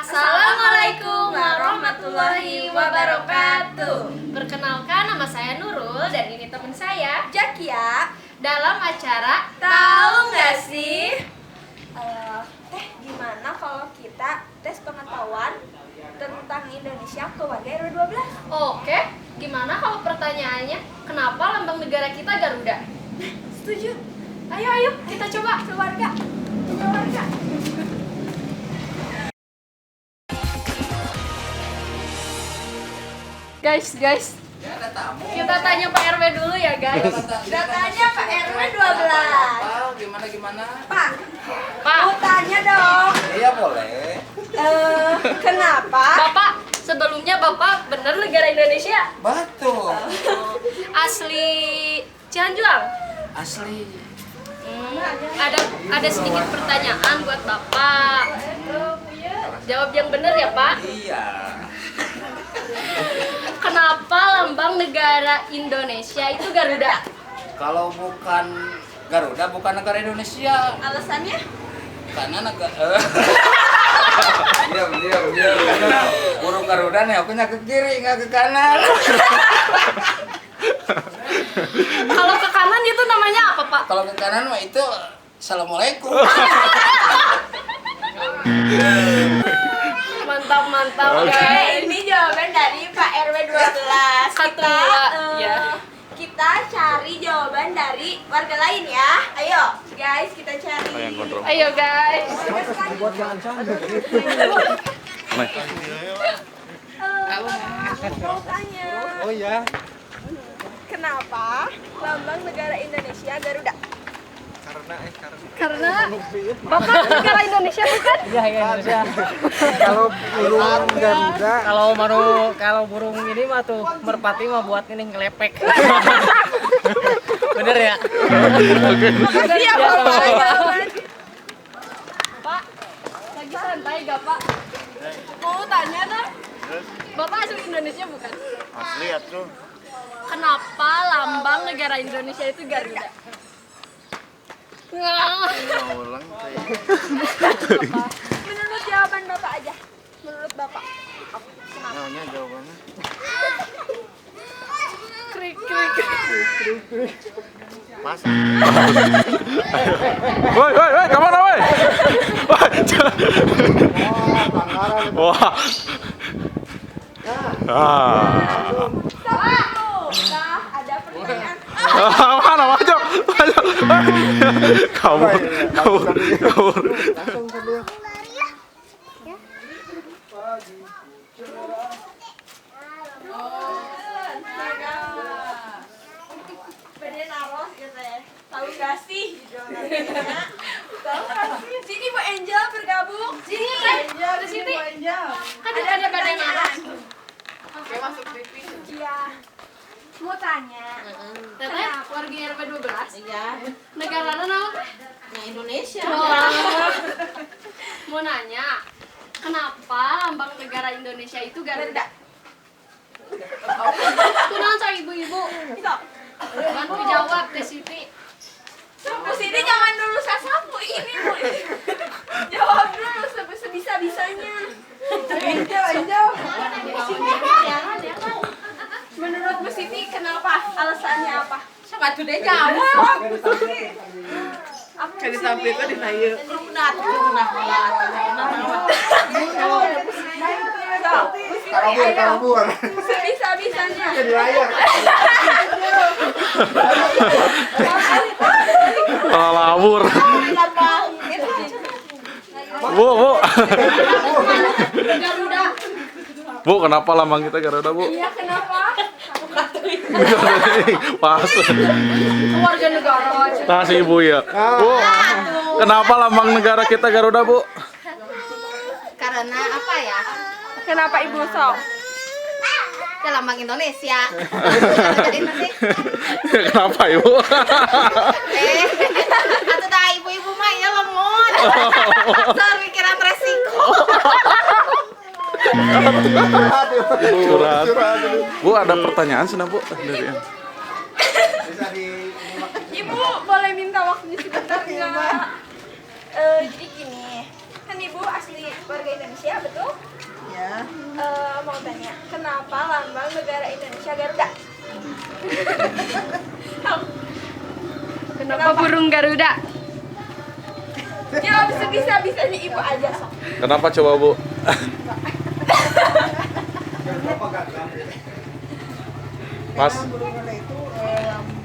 Assalamualaikum warahmatullahi wabarakatuh. Perkenalkan, nama saya Nurul dan ini teman saya Jakia. dalam acara Tahu nggak sih? Gimana kalau kita tes pengetahuan tentang Indonesia ke warga RW 12? Oke, gimana kalau pertanyaannya kenapa lambang negara kita Garuda? Setuju. Ayo kita coba. Keluarga. Keluarga. Guys, kita tanya Pak RW dulu ya guys. Datanya Pak RW 12. Gimana? Pak, Pak, mau tanya dong. Iya boleh. Kenapa? Bapak, sebelumnya Bapak benar negara Indonesia? Betul. Asli Cianjuang? Asli. Ada sedikit pertanyaan buat Bapak. Jawab yang benar ya Pak. Iya. Kenapa lambang negara Indonesia itu Garuda? Kalau bukan Garuda bukan negara Indonesia. Alasannya? Karena negara. Diam. Burung Garuda nih akunya ke kiri nggak ke kanan. Kalau ke kanan itu namanya apa Pak? Kalau ke kanan mah itu Assalamualaikum. Mantap Oke, guys. ini jawaban dari Pak RW 12. Ketua, ya. Kita cari jawaban dari warga lain ya. Ayo, guys, kita cari. Ayo guys. Mau tanya. Oh ya, Kenapa lambang negara Indonesia Garuda? Karena Bapak negara Indonesia bukan? Iya Indonesia. kalau burung Garuda, Kalau burung ini mah tuh merpati mah buat ini ngelepek. Bener ya? Iya, Bapak. Pak, lagi santai gak Pak? Mau tanya dong. Bapak asli Indonesia bukan? asli atuh. Kenapa lambang negara Indonesia itu Garuda? Ulang Menurut jawaban Bapak aja. Menurut Bapak. namanya jawabannya. Krik. Pas. Woi, kemana woi? Wah. Nah, ada pertanyaan. Mana maju? Kabur. Langsung sambil. Beda naros gitu ya. Tahu gak sih? Tahu gak sih? Sini Bu Angel bergabung. Sini Angel, Di sini. Bu Angel. Kan ada badan naros. Oke, masuk TV. Iya. Mau tanya. Teteh, warga RW 12? Iya. Negara naon? Indonesia. Mau nanya, kenapa lambang negara Indonesia itu Garuda? Tunang sa ibu-ibu. Itu. Bantu jawab Teh Siti. Bu Siti jangan dulu sasapu ini Bu. Jawab dulu sebisa-bisanya. Angel. Menurut Bu Siti kenapa? Alasannya apa? Sepatu deh jawab. Apa Jadi tampilkan di saya. Lunat. Karambur. Sebisa-bisanya. Di layar. Lawur. Bu. Garuda. Bu, kenapa lambang kita Garuda, Bu? Iya, kenapa? Pas. Warga negara. Nah, si Ibu ya. Bu, kenapa lambang negara kita Garuda, Bu? Karena apa ya? Kenapa Ibu Sok? Ya lambang Indonesia. Jadi nanti Kenapa, Ibu? atau dah ibu-ibu mah ya lemot. Soal pikiran resiko. Surat. Bu, ada pertanyaan sudah, Bu? Dari Bisa di Ibu boleh minta waktunya sebentar nggak? Jadi gini, kan Ibu asli warga Indonesia, betul? Mau tanya, kenapa lambang negara Indonesia Garuda? Kenapa burung Garuda? Jawab sebisa-bisanya ibu aja sok. Kenapa coba Bu? Kenapa gagal? Pas. Burung Garuda itu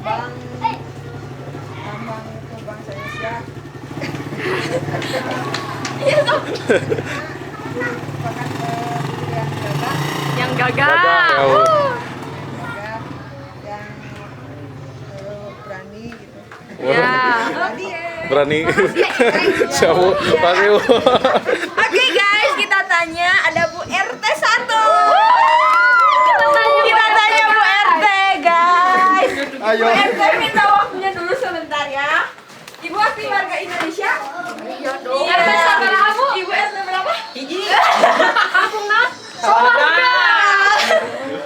lambang itu bangsa Indonesia. Iya sok. Merupakan yang gagah, Yang gagah. Gagah, ya, Bu. gagah, yang berani gitu. Ya. Berani. Siapa Bu? Makasih Bu. Oke guys, kita tanya ada Bu RT 1. Kita tanya Bu RT guys. Ayo. Bu RT minta waktunya dulu sebentar ya. Ibu asli warga Indonesia? Iya dong. RT berapa Bu? Ibu RT berapa? Hiji. Kampung Nas? Sorga.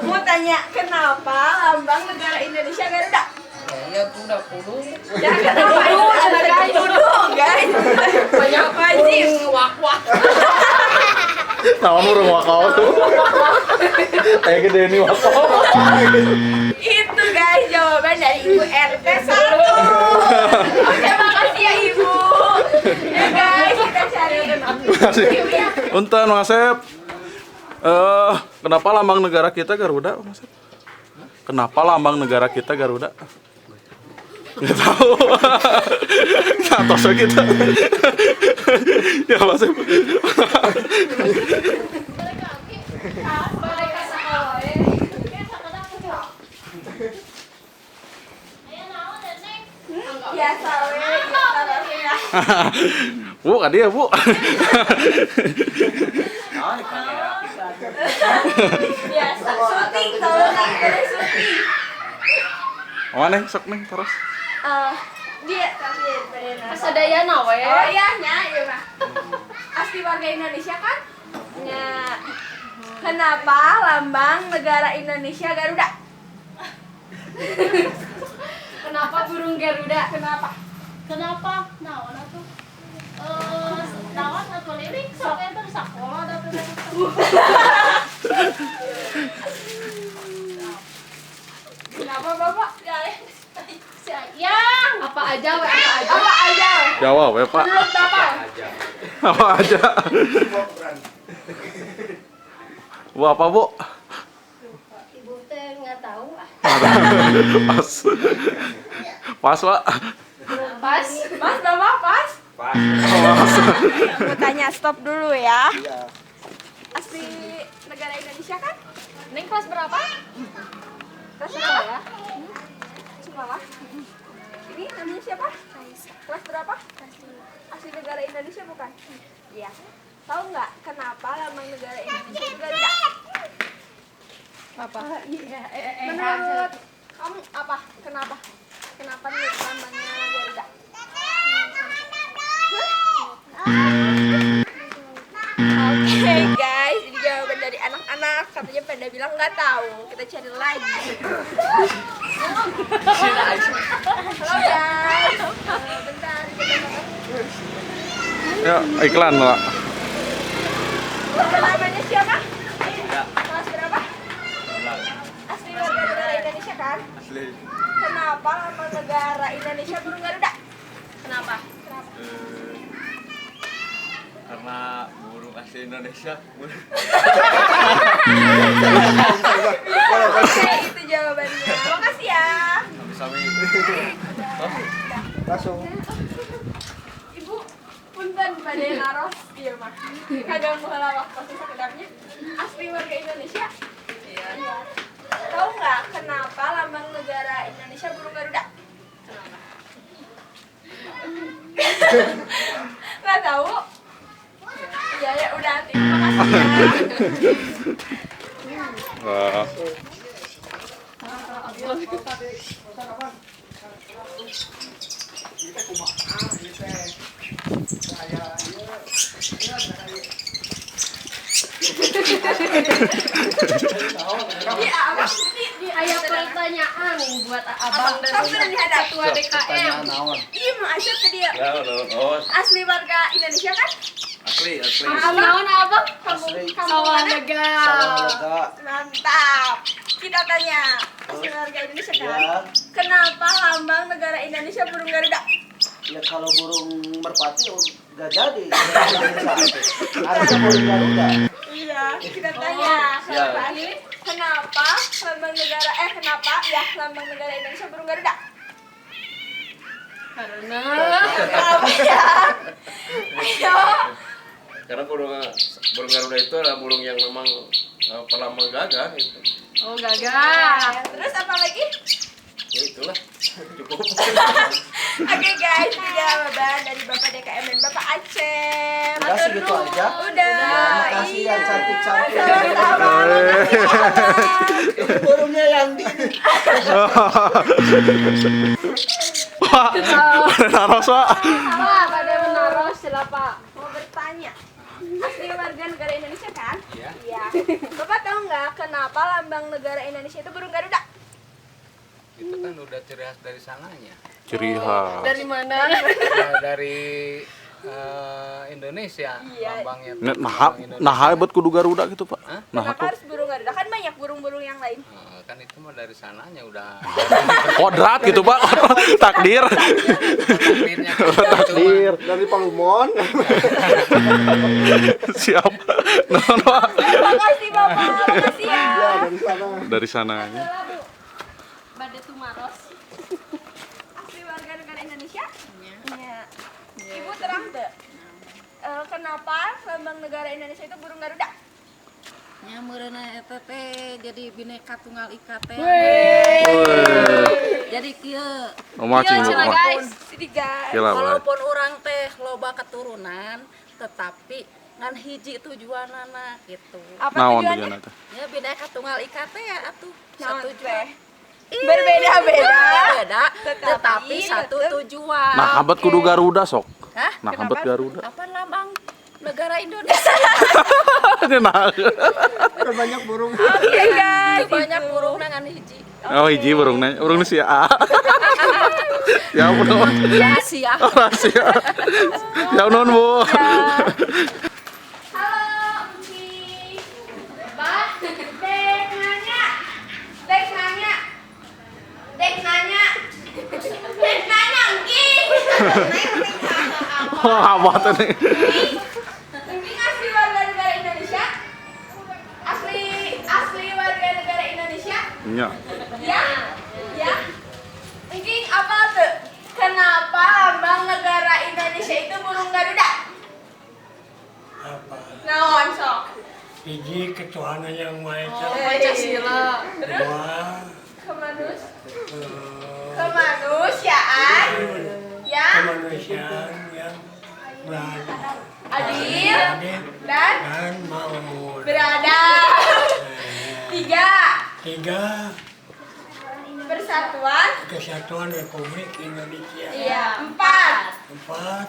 Mau tanya kenapa lambang negara Indonesia Garuda? Ya udah kudu. Ya kenapa itu ada guys? Guys. Banyak wajib. Wak-wak. Naon burung wakau tuh? Kayak gede nih wakau. Itu guys jawaban dari Ibu RT 1. Oke, makasih ya Ibu. Ya guys, kita cari. Makasih. Punten Mas Asep. Kenapa lambang negara kita Garuda, Mas Asep? Kenapa lambang negara kita Garuda? Nggak tahu. Nggak tahu saya kita. Ya Mas Asep. Biasa we, ya. Bu, kan dia Bu. Biasa syuting tahu nggak? Dari syuting. Mana sok nih terus? Dia tapi pada Pasadayana we. Oh iya nya, iya mah. Asli warga Indonesia kan? Nya. Kenapa lambang negara Indonesia Garuda? Kenapa burung Garuda? Kenapa? Kenapa? Naon atuh? Naon atuh lirik sok enter sakola da teh. Kenapa Bapak? Yang Apa aja we? Apa aja? Apa aja? Jawab ya Pak. Belum Bapak. Apa aja? Bu apa Bu? ibu teh nggak tahu ah. Pas. Pas Pak. Pas. Mas Bapak pas? Pas. Mau tanya stop dulu ya. Asli negara Indonesia kan? Neng kelas berapa? Kelas berapa ya? Sekolah. Ini namanya siapa? Kelas berapa? Asli negara Indonesia bukan? Iya. Tahu nggak kenapa lambang negara Indonesia itu Garuda? Apa? Menurut kamu apa? Kenapa? Kenapa nih lambangnya Garuda? Oke guys, ini jawaban dari anak-anak. Katanya pada bilang nggak tahu. Kita cari lagi. Halo guys. Bentar. Ya, iklan Pak. Namanya siapa? Kelas berapa? Asli warga negara Indonesia kan? Asli. Kenapa lambang negara Indonesia burung Garuda? Kenapa? Karena burung asli Indonesia. Oke, itu jawabannya. Makasih ya. Sami-sami. Langsung. Ibu, punten pada naros iya mah. Kagak mengelawak pasti sekedarnya. Asli warga Indonesia. Iya. Tahu nggak kenapa lambang negara Indonesia burung Garuda? Kenapa? Nggak tahu. Iya ya udah terima kasih ya. Wah. Iya, apa? Ayah pertanyaan buat abang dan Kamu sudah dihadap. ketua DKM. Iya, mau asyik ke dia. Ya, terus. Asli warga Indonesia kan? Asli. Naon abang? Sawah Naga. Mantap. Kita tanya asli warga Indonesia kan? Kenapa lambang negara Indonesia burung Garuda? Ya kalau burung merpati nggak jadi. Harusnya burung Garuda. Iya, kita tanya. Ya. Kenapa lambang negara lambang negara Indonesia burung Garuda? Karena Apa ya? Ayo. Karena burung Garuda itu adalah burung yang memang pelambang gagah gitu. oh gagah. Terus apa lagi? Ya itulah. Cukup. Oke guys, ini jawaban dari Bapak DKM dan Bapak Aceh. Udah segitu aja. Udah. Makasih yang cantik-cantik. Sama-sama. Ini burungnya yang di Wah, naros Pak. Wah, pada menaruh sila Pak. Mau bertanya. Asli warga negara Indonesia kan? Iya. Bapak tahu nggak kenapa lambang negara Indonesia itu burung Garuda? Itu kan udah ciri khas dari sananya. Ciri khas. Dari mana? Dari Indonesia Iya. lambangnya. Nah hebat kudu Garuda gitu Pak. Nah Kenapa harus burung Garuda? Kan banyak burung-burung yang lain. Kan itu mah dari sananya udah kodrat gitu Pak. Takdir. takdirnya kan. takdir dari Palumon. Siap. Nah, Pak. Makasih Bapak, makasih ya. Ya dari sana. Dari sananya. Bade Tumaros. Asli warga negara Indonesia? Iya. Ibu terang tuh. Kenapa lambang negara Indonesia itu burung Garuda? Nyameurna eta teh jadi bineka tunggal ika teh. Jadi kieu. Omacing Cina Pak. guys. Jadi guys. Gila, Pak. Walaupun orang teh loba keturunan, tetapi ngan hiji tujuanana gitu. Apa Naon tujuannya? tujuanna teh? Ya bineka tunggal ika teh ya atuh. Naon Satu teh? tujuan. Berbeda-beda. Beda, tetapi satu tujuan. Nah hebat kudu Garuda sok. Hah? Nah hebat Garuda. Apa lambang negara Indonesia? Nah. Banyak burung. Oke guys. Banyak burung ngan hiji. Oh hiji burungnya si A. Ya ampun. Rahasia. Rahasia. Ya ampun Bu. Halo, Uci. Bah, Dek nanya. Dek nanya. Dek nanya. Dek nanya, Engki. Wah apa tuh nih? Engki asli warga negara Indonesia? Asli warga negara Indonesia? Iya. Ya? Ya? Engki apa tuh? Kenapa lambang negara Indonesia itu burung Garuda? Apa? Naon sok? Hiji ketuhanan yang Maha Esa. Pancasila. Dua, Kemanusiaan ya, kemanusiaan yang adil adil dan dan makmur. beradab. Tiga, Persatuan. Kesatuan Republik Indonesia. Iya. 4. Empat,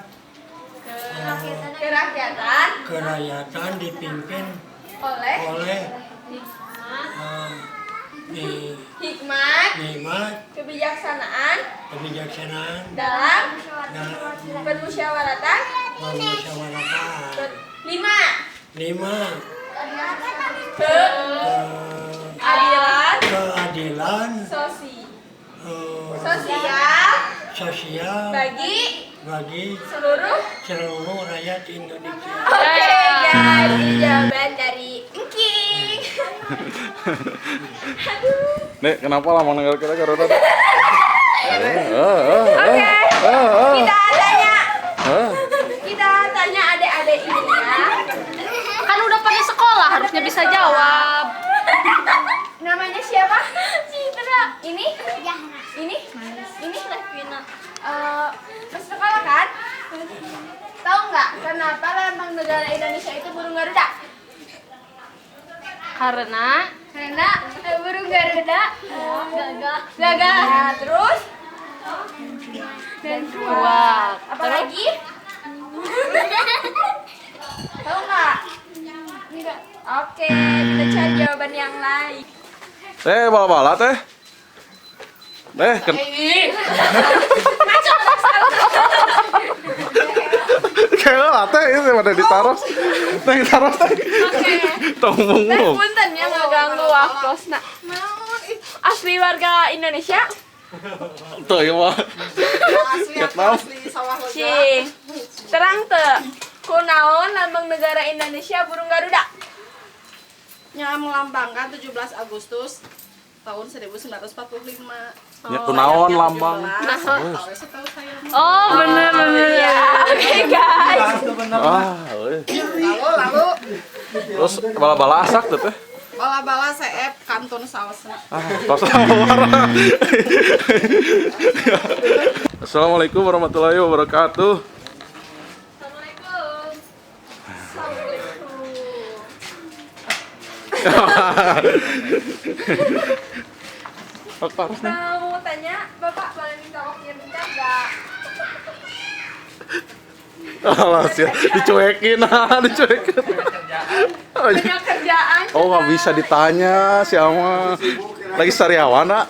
Kerakyatan kerakyatan dipimpin oleh oleh hikmat, kebijaksanaan kebijaksanaan dalam dan permusyawaratan. permusyawaratan. 5. 5. Keadilan sosial bagi seluruh rakyat Indonesia. Oke guys, ini jawaban dari Engki. Nek kenapa lambang negara kita Garuda? Oke, kita tanya adik-adik ini ya. Kan udah pada sekolah, harusnya bisa jawab. Namanya siapa? Citra. Ini? Ini? Ini Levina. Sekolah kan? Tahu nggak kenapa lambang negara Indonesia itu burung Garuda? Karena Burung Garuda gagah. Nah, terus dan kuat. apa lagi? Tahu nggak? Enggak. Oke, kita cari jawaban yang lain. Teh bala-bala teh. Kayak teh itu pada ditaruh. Neng taruh teh. Oke. Tong ngomong. Punten ya ngeganggu waplosna. Asli warga Indonesia? Tuh ya mah. Vietnam. Cing. Terang teu. Kunaon lambang negara Indonesia burung Garuda? Yang melambangkan 17 Agustus tahun 1945. Ya kunaon lambang. Setahu saya. Oh, bener. Ya, oke guys. Lalu Terus bala-bala asak tuh teh. bala-bala CF kantun sausna. Tos Assalamualaikum warahmatullahi wabarakatuh. Mau tanya, Bapak boleh minta waktunya bentar nggak? Alah sih, dicuekin. Banyak kerjaan. Oh nggak bisa ditanya siapa. Lagi sariawana.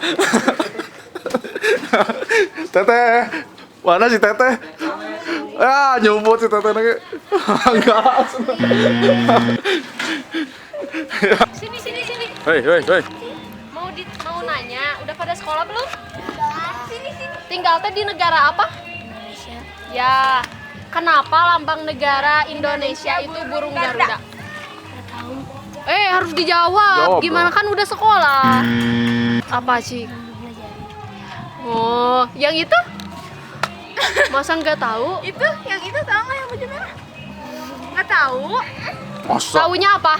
Teteh, mana si Teteh? Ah nyumput si Teteh lagi. Enggak. Sini. Hei. Mau nanya, udah pada sekolah belum? Sini. Tinggal teh di negara apa? Indonesia. Ya. Kenapa lambang negara Indonesia itu burung Garuda? Harus dijawab. Jawab, Gimana kan udah sekolah? Apa sih? Oh, yang itu? Masa nggak tahu? Yang itu tahu nggak yang baju merah? Nggak tahu. Masa? Taunya apa?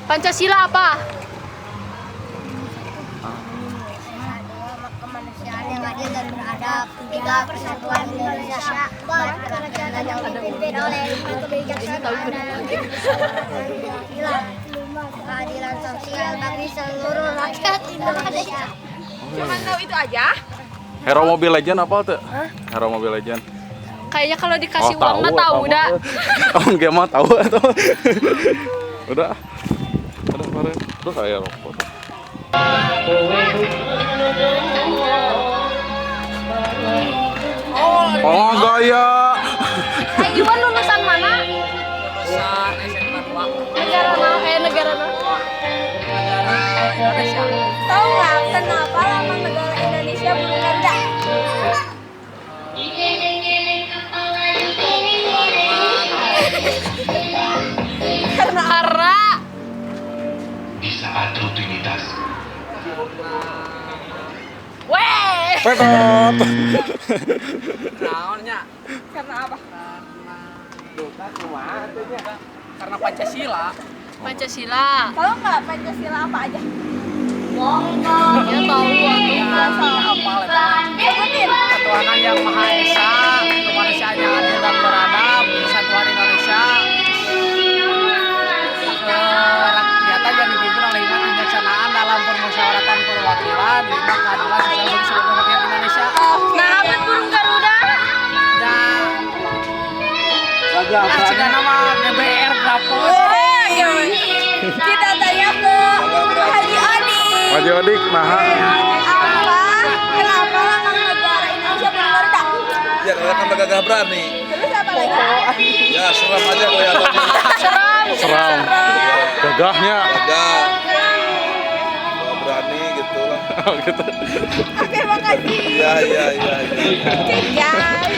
Pancasila apa? Kemanusiaan yang adil dan beradab. 3. Persatuan Indonesia. 4. Kerajaan yang dipimpin oleh kebijaksanaan dan keadilan sosial bagi seluruh rakyat Indonesia. Cuma tahu itu aja. Hero Mobile Legend apa tuh? Hero Mobile Legend. Kayaknya kalau dikasih uang mah tahu dah. Oh enggak mah tahu atau. Udah. Kemarin. Terus saya foto. Oh gaya. Iwan lulusan mana? Lulusan SMA 2. Negara mana? Indonesia. Tahu nggak kenapa lambang negara Indonesia burung Garuda? Karena Petot. Naonnya? Karena apa? Karena Pancasila. Pancasila. Tahu nggak Pancasila apa aja? Ya tahu Sebutin. Ketuhanan yang Maha Esa, kemanusiaan yang adil dan beradab, persatuan Indonesia, kerakyatan yang dipimpin oleh hikmat kebijaksanaan dalam permusyawaratan perwakilan, 5. Keadilan sosial bagi seluruh rakyat Indonesia. Nah, apa burung Garuda? Dan jika nama DBR berapa? Kita tanya ke Haji Odi. Haji Odik nah. Kenapa lambang negara Indonesia burung Garuda? Ya karena kan gagah berani. Terus apa lagi? Ya seram aja kelihatannya. Seram. Gagahnya. Gagah. Berani gitu lah. Gitu. Oke, makasih. Iya. Oke, guys.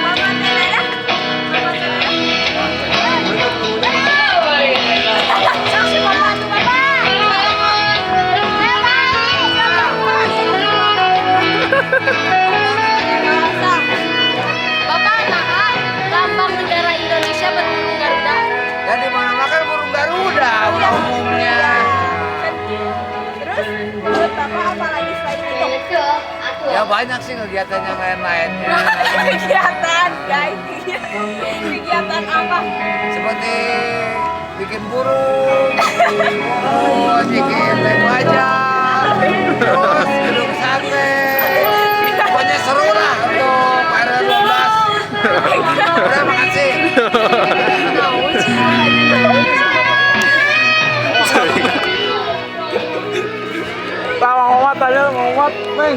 Mama Nenada. Saksi membantu Bapak. Bapak, nah, lambang negara Indonesia berburung Garuda. Ya di mana kan burung Garuda umumnya. Terus menurut Bapak apa lagi selain itu? Ya banyak sih kegiatan yang lain-lainnya. Kegiatan, guys. Kegiatan apa? Seperti bikin burung, terus bikin teko aja, terus duduk santai. Pokoknya seru lah untuk RW 12. Terima kasih. Mau tanya, Neng.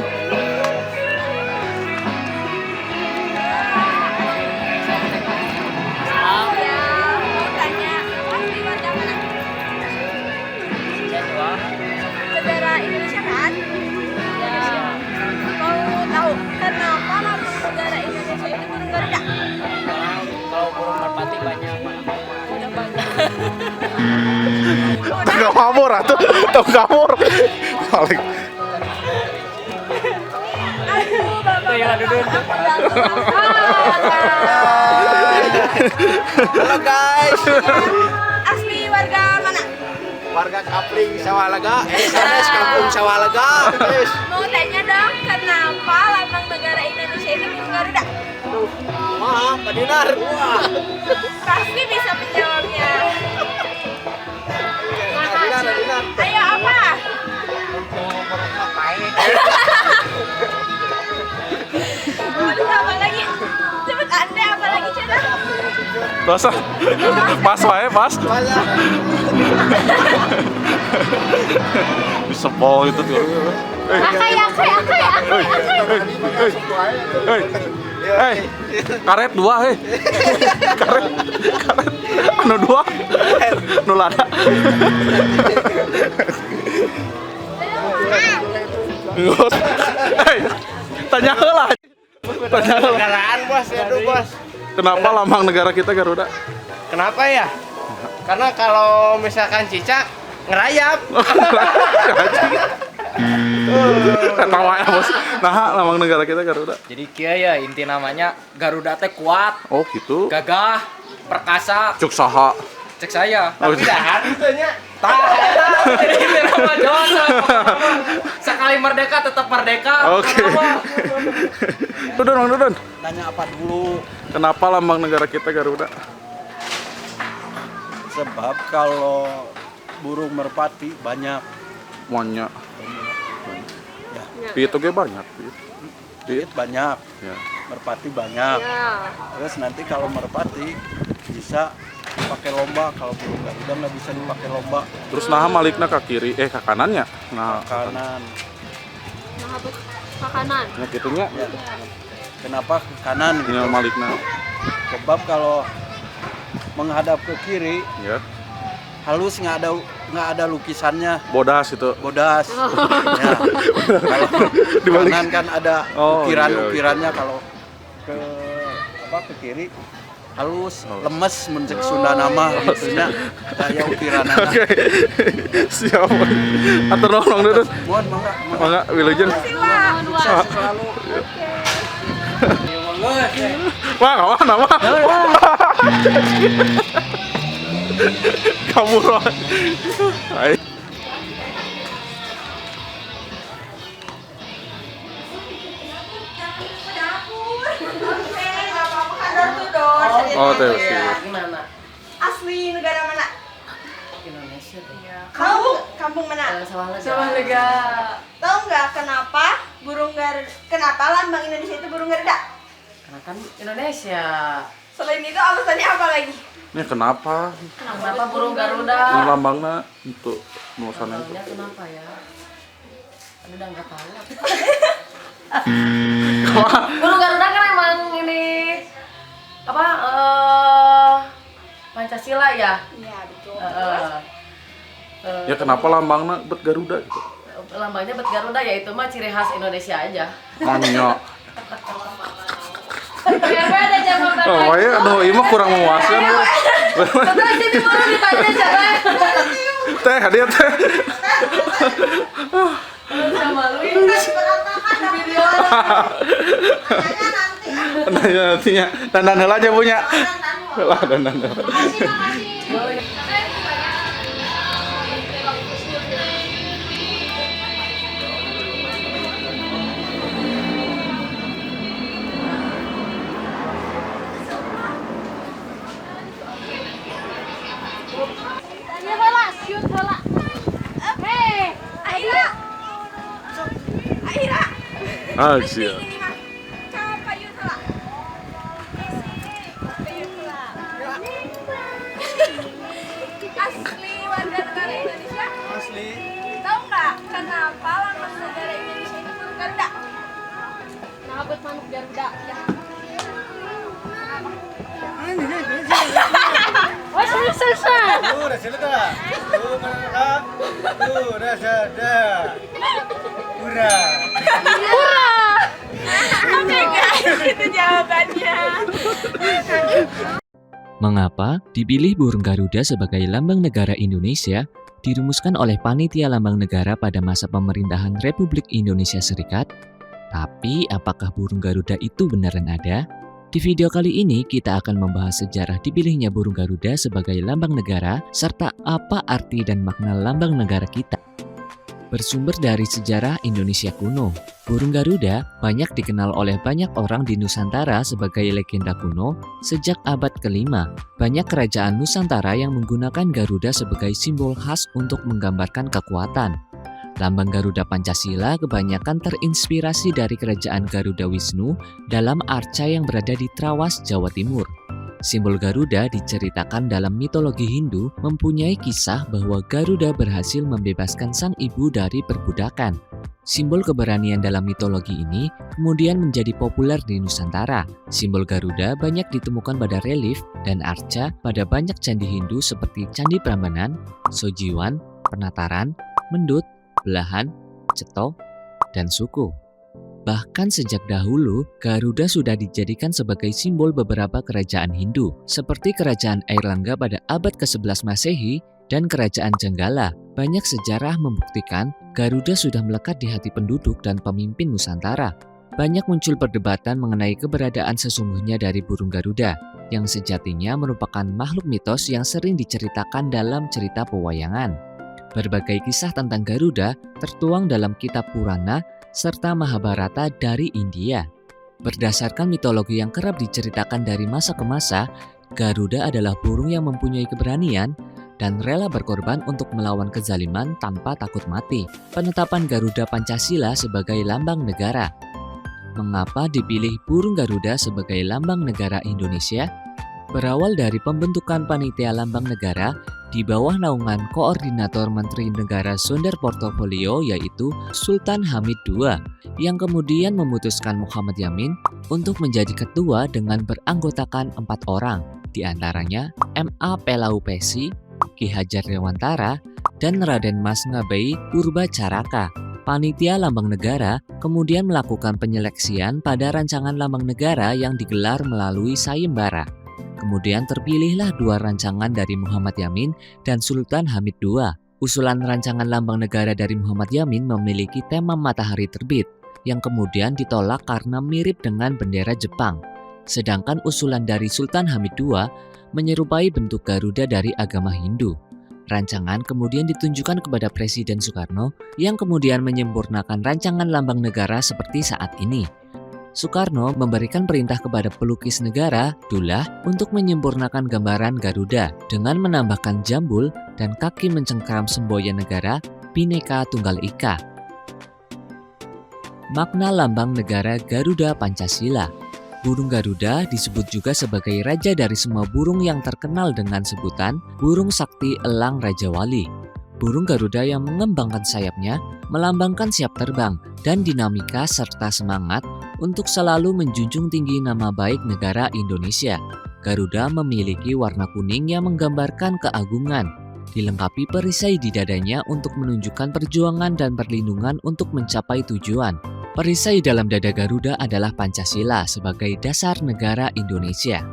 Tong kabur atuh, tong kabur. Balik. Halo guys. Asli warga mana? Warga Kapling Sawalaga, sanes Kampung Sawalaga. Guys. Mau tanya dong, kenapa lambang negara Indonesia itu burung Garuda? Maaf, Pak Dinar. Wah. Pasti bisa menjawabnya. Dinar. Ayo apa? Terus apa lagi? Cepet Anda apa lagi Cina? Dosa. Pas wae, pas. Disepol itu tuh. Akai. Hei, karet dua, hei. Karet. Anu dua. Nu lada. Hei, tanya heula. Negaraan bos, aduh bos. Kenapa lambang negara kita Garuda? Kenapa ya? Karena kalau misalkan cicak ngerayap. Ketawa ya bos. Nah, lambang negara kita Garuda. Jadi kia ya inti namanya Garuda teh kuat, Oh gitu. gagah, perkasa. Cuk saha. Cek saya. Oh, Dahan itunya. Jadi inti nama Jawa. Sekali merdeka tetap merdeka. Oke. Dudun, Bang Dudun. Tanya apa dulu? Kenapa lambang negara kita Garuda? Sebab kalau burung merpati banyak. Banyak. Ya, Itu ge banyak. duit banyak, Ya. merpati banyak. Ya. Terus nanti kalau merpati bisa pakai lomba, kalau burung Garuda nggak bisa dipakai lomba. Terus nah malikna ke kiri, ke kanannya. Nah, Kanan. Nah, ke kanan. nya kitunya. Ya. Kenapa ke kanan? Nya malikna. Sebab kalau menghadap ke kiri Ya. halus, nggak ada lukisannya, Bodas itu. bodas. Ya. Kalau Dibalik. kanan kan ada Oh, ukiran-ukirannya, kalau ke ke kiri halus, lemes mencek Sunda nama gitunya, kayak ukiranana. Oke. Siap. Atur nuhun Dudun. Mohon mangga. Mangga wilujeng. Sukses selalu. Wah, kawan nama. Kamu roh. Hai. Oh, terus. Gimana? Asli negara mana? Indonesia tuh. Kampung mana? Sawah Lega. Tahu nggak kenapa kenapa lambang Indonesia itu burung Garuda? Karena kan Indonesia. Selain itu alasannya apa lagi? Ini kenapa? Kenapa burung Garuda? Ini lambangnya untuk nulisannya itu. Namanya kenapa ya? Aduh, udah nggak tahu. Burung Garuda kan emang ini apa? Pancasila ya. Iya betul. Ya kenapa lambangnya bet Garuda gitu? Lambangnya bet Garuda ya, itu mah ciri khas Indonesia aja. Nanya. Biar beda jangan Oh, ya, aduh, ini mah kurang memuaskan. Setelah sini baru ditanya siapa. Teh, hadiah teh. Sama lu video. Nanya nantinya. Dandan heula aja punya. Lah, dandan heula. Tanya heula, shoot heula. Hei, Aira. Ah, siap. Ini mah. Coba payun lah. Payun lah. Asli warga negara Indonesia? Asli. Tahu nggak kenapa lambang negara Indonesia itu burung Garuda? nah bet manuk Garuda. Wah, selesai. Udah selesai. Udah sudah. Hurra. Oke guys, itu jawabannya. Mengapa dipilih burung Garuda sebagai lambang negara Indonesia? Dirumuskan oleh Panitia Lambang Negara pada masa pemerintahan Republik Indonesia Serikat. Tapi apakah burung Garuda itu beneran ada? Di video kali ini kita akan membahas sejarah dipilihnya burung Garuda sebagai lambang negara serta apa arti dan makna lambang negara kita. Bersumber dari sejarah Indonesia kuno, burung Garuda banyak dikenal oleh banyak orang di Nusantara sebagai legenda kuno sejak abad ke-5. Banyak kerajaan Nusantara yang menggunakan Garuda sebagai simbol khas untuk menggambarkan kekuatan. Lambang Garuda Pancasila kebanyakan terinspirasi dari kerajaan Garuda Wisnu dalam arca yang berada di Trawas, Jawa Timur. Simbol Garuda diceritakan dalam mitologi Hindu mempunyai kisah bahwa Garuda berhasil membebaskan sang ibu dari perbudakan. Simbol keberanian dalam mitologi ini kemudian menjadi populer di Nusantara. Simbol Garuda banyak ditemukan pada relief dan arca pada banyak candi Hindu seperti Candi Prambanan, Sojiwan, Penataran, Mendut, Belahan, Ceto, dan Suku. Bahkan sejak dahulu, Garuda sudah dijadikan sebagai simbol beberapa kerajaan Hindu, seperti Kerajaan Airlangga pada abad ke-11 Masehi dan Kerajaan Jenggala. Banyak sejarah membuktikan Garuda sudah melekat di hati penduduk dan pemimpin Nusantara. Banyak muncul perdebatan mengenai keberadaan sesungguhnya dari burung Garuda, yang sejatinya merupakan makhluk mitos yang sering diceritakan dalam cerita pewayangan. Berbagai kisah tentang Garuda tertuang dalam kitab Purana serta Mahabharata dari India. Berdasarkan mitologi yang kerap diceritakan dari masa ke masa, Garuda adalah burung yang mempunyai keberanian dan rela berkorban untuk melawan kezaliman tanpa takut mati. Penetapan Garuda Pancasila sebagai lambang negara. Mengapa dipilih burung Garuda sebagai lambang negara Indonesia? Berawal dari pembentukan Panitia Lambang Negara di bawah naungan Koordinator Menteri Negara Sonder Portofolio yaitu Sultan Hamid II, yang kemudian memutuskan Muhammad Yamin untuk menjadi ketua dengan beranggotakan 4 orang, diantaranya M.A. Pelau Pesi, Ki Hajar Dewantara, dan Raden Mas Ngabei Purba Caraka. Panitia Lambang Negara kemudian melakukan penyeleksian pada rancangan lambang negara yang digelar melalui sayembara. Kemudian terpilihlah 2 rancangan dari Muhammad Yamin dan Sultan Hamid II. Usulan rancangan lambang negara dari Muhammad Yamin memiliki tema matahari terbit, yang kemudian ditolak karena mirip dengan bendera Jepang. Sedangkan usulan dari Sultan Hamid II menyerupai bentuk Garuda dari agama Hindu. Rancangan kemudian ditunjukkan kepada Presiden Soekarno yang kemudian menyempurnakan rancangan lambang negara seperti saat ini. Soekarno memberikan perintah kepada pelukis negara, Dullah, untuk menyempurnakan gambaran Garuda dengan menambahkan jambul dan kaki mencengkram semboyan negara Bhinneka Tunggal Ika. Makna lambang negara Garuda Pancasila. Burung Garuda disebut juga sebagai raja dari semua burung yang terkenal dengan sebutan burung sakti elang Raja Wali. Burung Garuda yang mengembangkan sayapnya melambangkan siap terbang dan dinamika serta semangat untuk selalu menjunjung tinggi nama baik negara Indonesia. Garuda memiliki warna kuning yang menggambarkan keagungan, dilengkapi perisai di dadanya untuk menunjukkan perjuangan dan perlindungan untuk mencapai tujuan. Perisai dalam dada Garuda adalah Pancasila sebagai dasar negara Indonesia.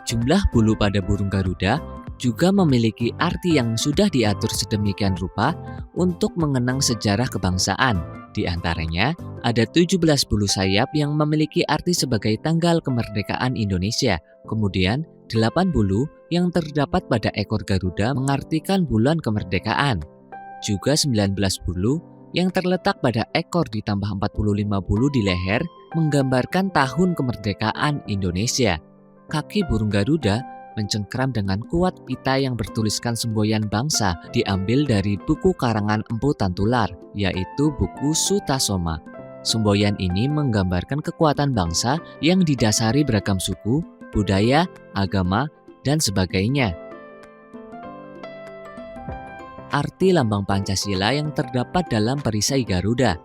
Jumlah bulu pada burung Garuda juga memiliki arti yang sudah diatur sedemikian rupa untuk mengenang sejarah kebangsaan. Di antaranya, ada 17 bulu sayap yang memiliki arti sebagai tanggal kemerdekaan Indonesia. Kemudian, 8 bulu yang terdapat pada ekor Garuda mengartikan bulan kemerdekaan. Juga 19 bulu yang terletak pada ekor ditambah 45 bulu di leher menggambarkan tahun kemerdekaan Indonesia. Kaki burung Garuda mencengkram dengan kuat pita yang bertuliskan semboyan bangsa diambil dari buku karangan Empu Tantular, yaitu buku Sutasoma. Semboyan ini menggambarkan kekuatan bangsa yang didasari beragam suku, budaya, agama, dan sebagainya. Arti lambang Pancasila yang terdapat dalam perisai Garuda.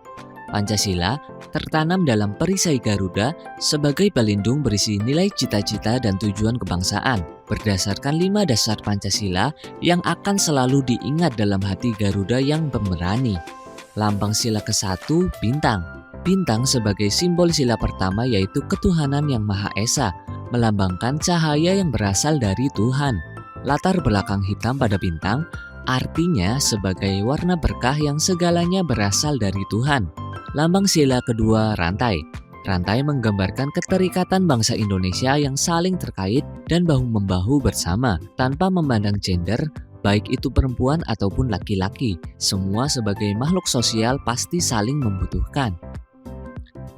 Pancasila tertanam dalam perisai Garuda sebagai pelindung berisi nilai cita-cita dan tujuan kebangsaan. Berdasarkan 5 dasar Pancasila yang akan selalu diingat dalam hati Garuda yang pemberani. Lambang sila ke-1, bintang. Bintang sebagai simbol sila pertama yaitu ketuhanan yang Maha Esa. melambangkan cahaya yang berasal dari Tuhan. Latar belakang hitam pada bintang artinya sebagai warna berkah yang segalanya berasal dari Tuhan. Lambang sila kedua rantai. Rantai menggambarkan keterikatan bangsa Indonesia yang saling terkait dan bahu-membahu bersama tanpa memandang gender, baik itu perempuan ataupun laki-laki. Semua sebagai makhluk sosial pasti saling membutuhkan.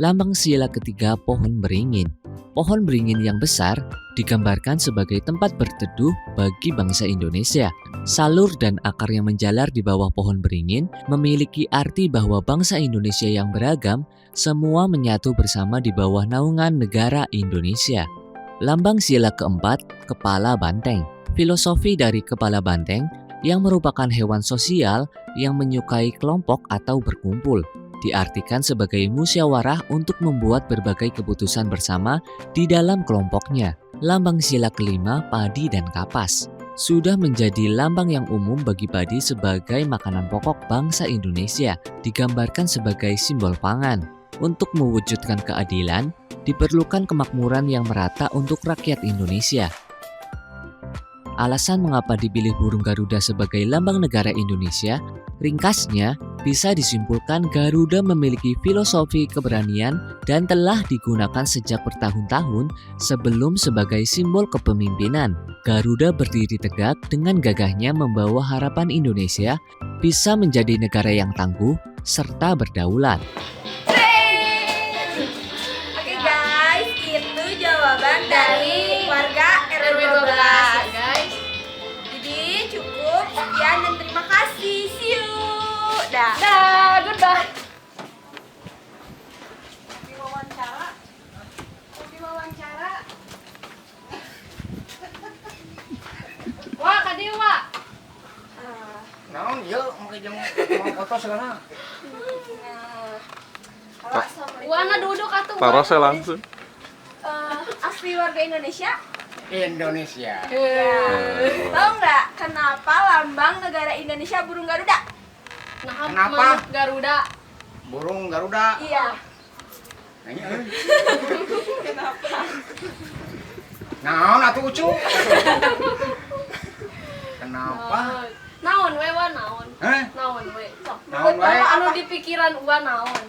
Lambang sila ketiga pohon beringin. Pohon beringin yang besar digambarkan sebagai tempat berteduh bagi bangsa Indonesia. Salur dan akar yang menjalar di bawah pohon beringin memiliki arti bahwa bangsa Indonesia yang beragam semua menyatu bersama di bawah naungan negara Indonesia. Lambang sila keempat, kepala banteng. Filosofi dari kepala banteng yang merupakan hewan sosial yang menyukai kelompok atau berkumpul, diartikan sebagai musyawarah untuk membuat berbagai keputusan bersama di dalam kelompoknya. Lambang sila kelima, padi dan kapas. Sudah menjadi lambang yang umum bagi padi sebagai makanan pokok bangsa Indonesia, digambarkan sebagai simbol pangan. Untuk mewujudkan keadilan, diperlukan kemakmuran yang merata untuk rakyat Indonesia. Alasan mengapa dipilih burung Garuda sebagai lambang negara Indonesia, ringkasnya bisa disimpulkan Garuda memiliki filosofi keberanian dan telah digunakan sejak bertahun-tahun sebelum sebagai simbol kepemimpinan. Garuda berdiri tegak dengan gagahnya membawa harapan Indonesia bisa menjadi negara yang tangguh serta berdaulat. Oke guys, itu jawaban dari warga RW 12 ya guys. Jadi cukup sekian dan terima kasih. See you. Dah. Dah, goodbye. Wah, kadieu, Wak. Naon ieu make jeung foto segala. Wana duduk atuh. Taruh saya langsung. Asli warga Indonesia? Indonesia. Tahu nggak kenapa lambang negara Indonesia burung Garuda? Nah, Kenapa? Garuda. Burung Garuda. Iya. Nanya. Kenapa? Naon atuh ucu? Kenapa? Naon we wa naon? Hah? Naon we? Sok. Naon we? Anu di pikiran gua naon?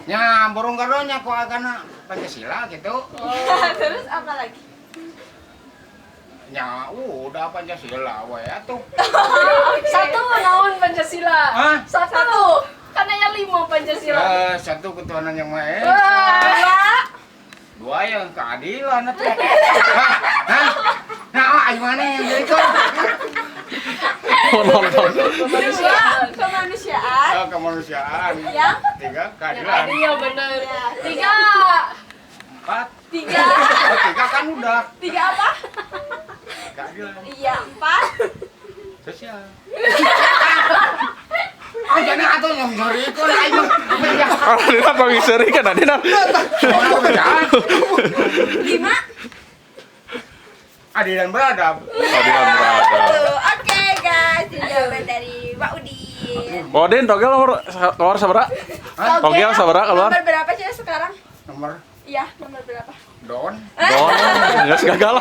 Nya burung Garuda nya kok agana Pancasila gitu. Terus apa lagi? Nya udah Pancasila we atuh. Satu naon Pancasila? Hah? Satu. Kan aya 5 Pancasila. Satu ketuhanan yang Maha Esa. Dua. Dua yang keadilan atuh. Hah? Nah, ayo mana yang jadi itu? Nonton. Dua, kemanusiaan. Kemanusiaan. Yang? Tiga, keadilan. Iya bener. 3. Empat. 3. Oh, tiga kan udah. 3 apa? Keadilan. Iya, 4. Sosial. Oh, jangan atuh yang nyori itu ayo. Adina bagi seri kan Adina. 5. Adil dan beradab. Adilan beradab. Oke guys, ini jawaban dari Mbak Udin. Odin togel nomor keluar sabaraha? Togel sabaraha keluar? Nomor berapa sih sekarang? Nomor Iya, nomor berapa? Don. Don. Geus gagal.